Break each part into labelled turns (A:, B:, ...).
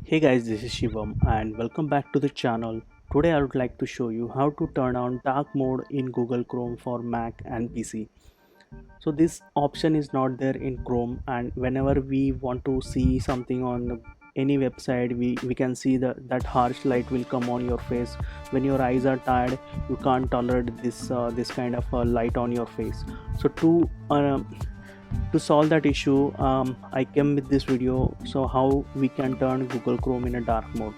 A: Hey guys, this is Shivam and welcome back to the channel. Today I would like to show you how to turn on dark mode in Google Chrome for Mac and PC. So this option is not there in Chrome, and whenever we want to see something on any website, we can see that harsh light will come on your face. When your eyes are tired, you can't tolerate this kind of light on your face. So to solve that issue, I came with this video. So how we can turn Google Chrome in a dark mode.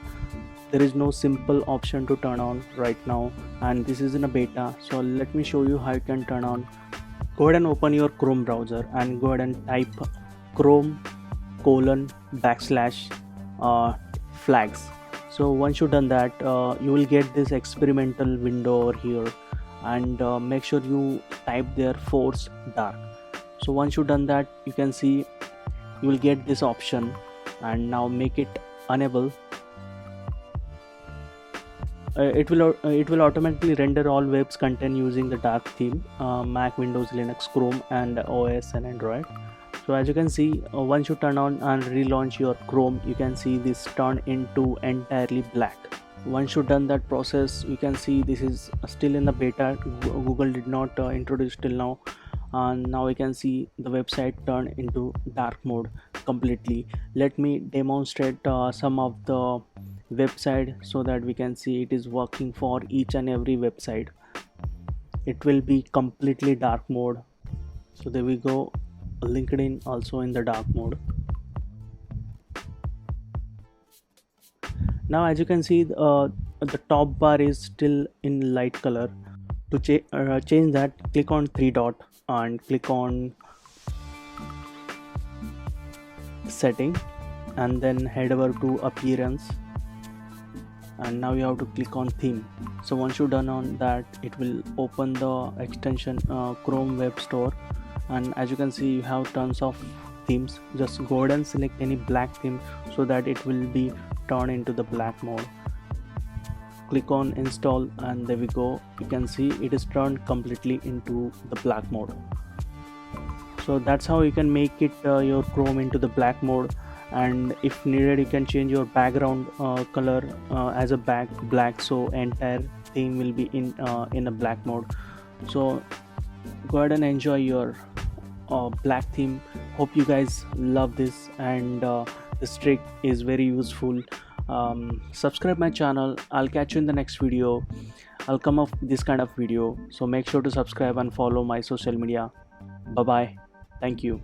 A: There is no simple option to turn on right now, and this is in a beta. So let me show you how you can turn on. Go ahead and open your Chrome browser and go ahead and type Chrome colon backslash flags. So once you've done that, you will get this experimental window over here, and make sure you type there force dark. So once you've done that, you can see you will get this option, and now make it enable. It will automatically render all web's content using the dark theme, Mac, Windows, Linux, Chrome, and OS and Android. So as you can see, once you turn on and relaunch your Chrome, you can see this turn into entirely black. Once you've done that process, you can see this is still in the beta. Google did not introduce till now, and now we can see the website turn into dark mode completely. Let me demonstrate some of the website so that we can see it is working for each and every website. It will be completely dark mode. So there we go. LinkedIn also in the dark mode. Now as you can see, the top bar is still in light color. To change that, click on three dot and click on setting, and then head over to appearance, and now you have to click on theme. So once you're done on that, it will open the extension Chrome Web Store, and as you can see you have tons of themes. Just go ahead and select any black theme so that it will be turned into the black mode. Click on install, and there we go. You can see it is turned completely into the black mode. So that's how you can make it your Chrome into the black mode, and if needed you can change your background color as a black, so entire theme will be in a black mode. So go ahead and enjoy your black theme. Hope you guys love this, and this trick is very useful. Subscribe my channel. I'll catch you in the next video. I'll come up with this kind of video, so make sure to subscribe and follow my social media. Bye bye. Thank you.